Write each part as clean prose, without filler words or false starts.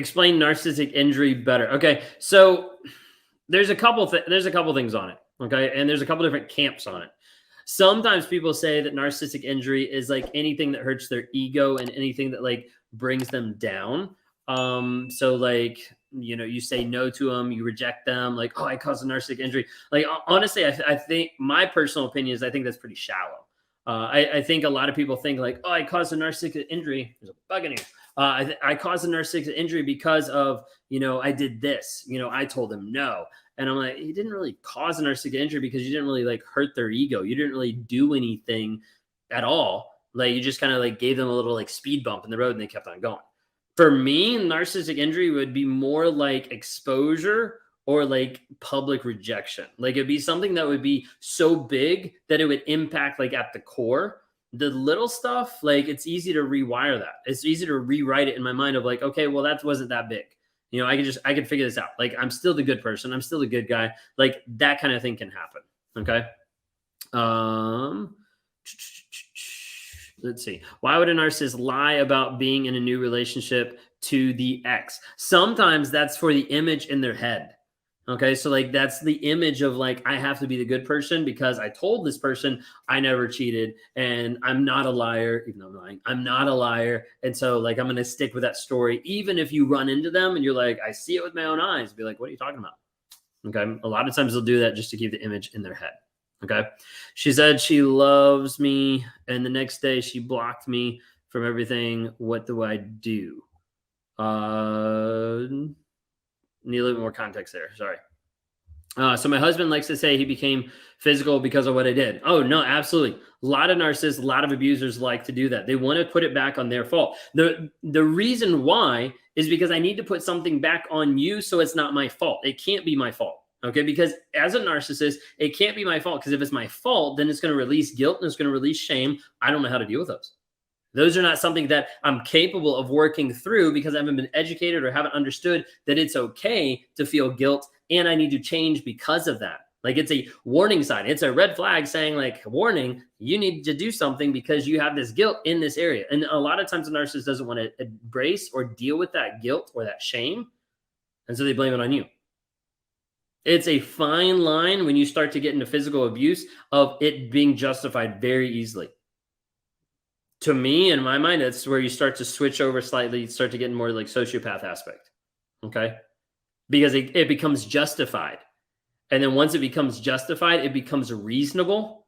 Explain narcissistic injury better. Okay, so there's a couple things on it. Okay, and there's a couple different camps on it. Sometimes people say that narcissistic injury is like anything that hurts their ego and anything that like brings them down. So like, you say no to them, you reject them, like, oh, I caused a narcissistic injury. Like, honestly, I think my personal opinion is I think that's pretty shallow. I think a lot of people think like, oh, I caused a narcissistic injury. There's a bug in here. I caused a narcissistic injury because of, I did this, I told them no. And I'm like, you didn't really cause a narcissistic injury because you didn't really like hurt their ego. You didn't really do anything at all. Like you just kind of like gave them a little like speed bump in the road and they kept on going. For me, narcissistic injury would be more like exposure or like public rejection. Like it'd be something that would be so big that it would impact like at the core. The little stuff, like it's easy to rewire that. It's easy to rewrite it in my mind of like, okay, well, that wasn't that big. I can figure this out. Like, I'm still the good person. I'm still the good guy. Like that kind of thing can happen. Okay. Let's see. Why would a narcissist lie about being in a new relationship to the ex? Sometimes that's for the image in their head. Okay. So like, that's the image of like, I have to be the good person because I told this person I never cheated and I'm not a liar, even though I'm lying. I'm not a liar. And so like, I'm going to stick with that story. Even if you run into them and you're like, I see it with my own eyes, be like, what are you talking about? Okay. A lot of times they'll do that just to keep the image in their head. Okay. She said she loves me and the next day she blocked me from everything. What do I do? Need a little bit more context there. Sorry. So my husband likes to say he became physical because of what I did. Oh, no, absolutely. A lot of narcissists, a lot of abusers like to do that. They want to put it back on their fault. The reason why is because I need to put something back on you so it's not my fault. It can't be my fault. Okay, because as a narcissist, it can't be my fault because if it's my fault, then it's going to release guilt and it's going to release shame. I don't know how to deal with those. Those are not something that I'm capable of working through because I haven't been educated or haven't understood that it's okay to feel guilt and I need to change because of that. Like it's a warning sign. It's a red flag saying like, warning, you need to do something because you have this guilt in this area. And a lot of times a narcissist doesn't want to embrace or deal with that guilt or that shame. And so they blame it on you. It's a fine line when you start to get into physical abuse of it being justified very easily. To me, in my mind, that's where you start to switch over slightly, start to get more like sociopath aspect. Okay. Because it becomes justified. And then once it becomes justified, it becomes reasonable.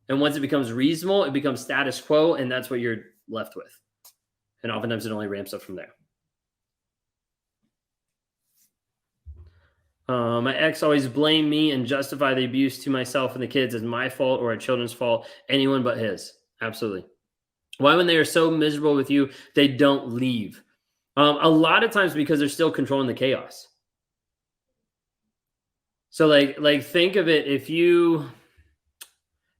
And once it becomes reasonable, it becomes status quo. And that's what you're left with. And oftentimes it only ramps up from there. My ex always blamed me and justify the abuse to myself and the kids as my fault or our children's fault, anyone but his. Absolutely. Why, when they are so miserable with you, they don't leave? A lot of times because they're still controlling the chaos. So like think of it, if you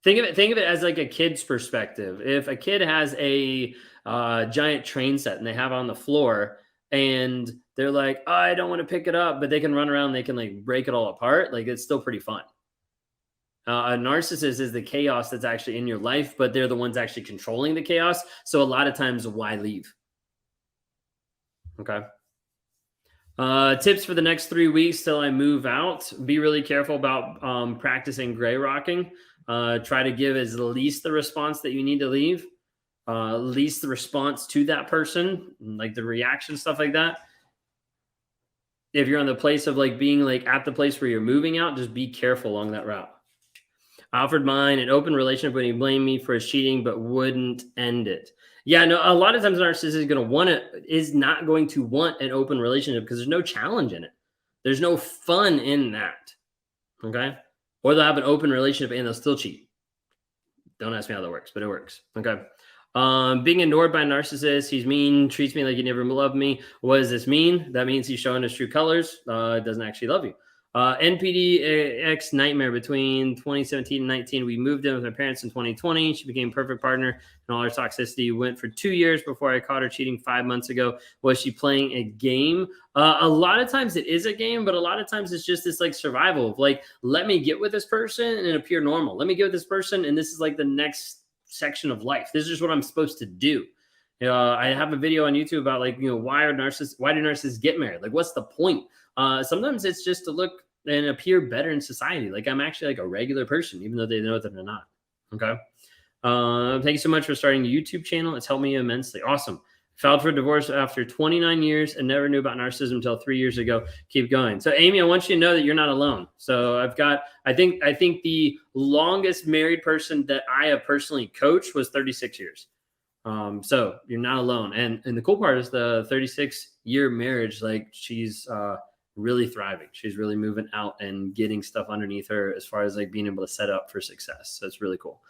think of it as like a kid's perspective. If a kid has a giant train set and they have it on the floor and they're like, oh, I don't want to pick it up, but they can run around, they can like break it all apart. Like it's still pretty fun. A narcissist is the chaos that's actually in your life, but they're the ones actually controlling the chaos. So a lot of times, why leave? Okay. Tips for the next 3 weeks till I move out. Be really careful about practicing gray rocking. Try to give as least the response that you need to leave, least the response to that person, like the reaction, stuff like that. If you're on the place of like being like at the place where you're moving out, just be careful along that route. I offered mine an open relationship when he blamed me for his cheating, but wouldn't end it. Yeah, no, a lot of times a narcissist is not going to want an open relationship because there's no challenge in it. There's no fun in that. Okay. Or they'll have an open relationship and they'll still cheat. Don't ask me how that works, but it works. Okay. Being ignored by a narcissist. He's mean, treats me like he never loved me. What does this mean? That means he's showing his true colors. Doesn't actually love you. NPDX nightmare between 2017 and 19. We moved in with my parents in 2020. She became perfect partner and all her toxicity went for 2 years before I caught her cheating 5 months ago. Was she playing a game? A lot of times it is a game, but a lot of times it's just this like survival of like, let me get with this person and appear normal. Let me get with this person. And this is like the next section of life. This is what I'm supposed to do. I have a video on YouTube about like, why do narcissists get married? Like, what's the point? Sometimes it's just to look and appear better in society. Like I'm actually like a regular person, even though they know that they're not. Okay. Thank you so much for starting a YouTube channel. It's helped me immensely. Awesome. Filed for divorce after 29 years and never knew about narcissism until 3 years ago. Keep going. So Amy, I want you to know that you're not alone. So I think the longest married person that I have personally coached was 36 years. So you're not alone. And the cool part is the 36-year marriage, like she's really thriving. She's really moving out and getting stuff underneath her as far as like being able to set up for success. So it's really cool.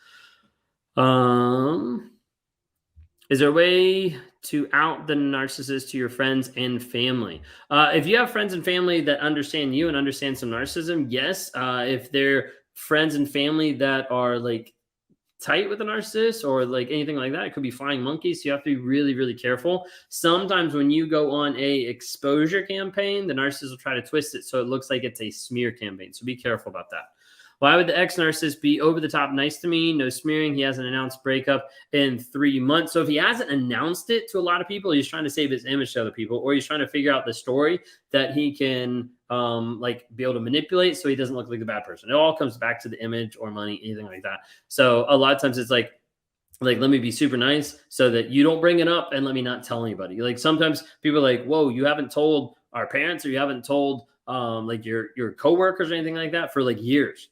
Is there a way to out the narcissist to your friends and family? If you have friends and family that understand you and understand some narcissism, yes. If they're friends and family that are like tight with a narcissist or like anything like that, it could be flying monkeys. So you have to be really, really careful. Sometimes when you go on a exposure campaign, the narcissist will try to twist it so it looks like it's a smear campaign. So be careful about that. Why would the ex-narcissist be over the top nice to me? No smearing. He hasn't announced breakup in 3 months. So if he hasn't announced it to a lot of people, he's trying to save his image to other people, or he's trying to figure out the story that he can like be able to manipulate so he doesn't look like a bad person. It all comes back to the image or money, anything like that. So a lot of times it's like let me be super nice so that you don't bring it up and let me not tell anybody. Like sometimes people are like, whoa, you haven't told our parents or you haven't told like your coworkers or anything like that for like years.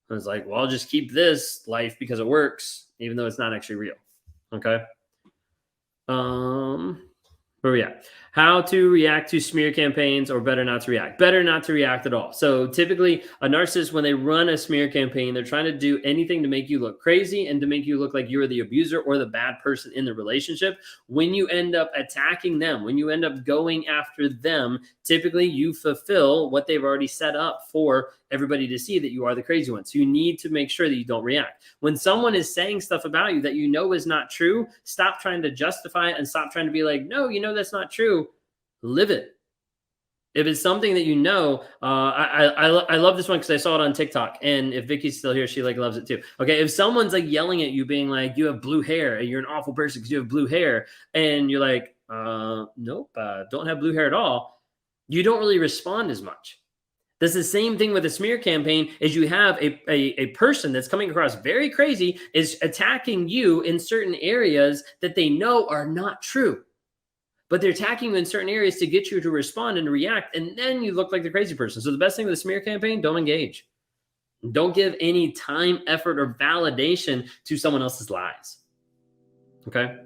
I was like, well, I'll just keep this life because it works, even though it's not actually real. Okay. Where are we at? How to react to smear campaigns, or better not to react. Better not to react at all. So typically a narcissist, when they run a smear campaign, they're trying to do anything to make you look crazy and to make you look like you're the abuser or the bad person in the relationship. When you end up attacking them, when you end up going after them, typically you fulfill what they've already set up for everybody to see, that you are the crazy one. So you need to make sure that you don't react. When someone is saying stuff about you that you know is not true, stop trying to justify it and stop trying to be like, no, that's not true. Live it. If it's something that you know, I love this one because I saw it on TikTok. And if Vicky's still here, she like loves it too. Okay, if someone's like yelling at you, being like, you have blue hair and you're an awful person because you have blue hair, and you're like, nope, don't have blue hair at all, you don't really respond as much. That's the same thing with a smear campaign. Is you have a person that's coming across very crazy, is attacking you in certain areas that they know are not true. But they're attacking you in certain areas to get you to respond and to react, and then you look like the crazy person. So the best thing with a smear campaign, don't engage. Don't give any time, effort, or validation to someone else's lies. Okay?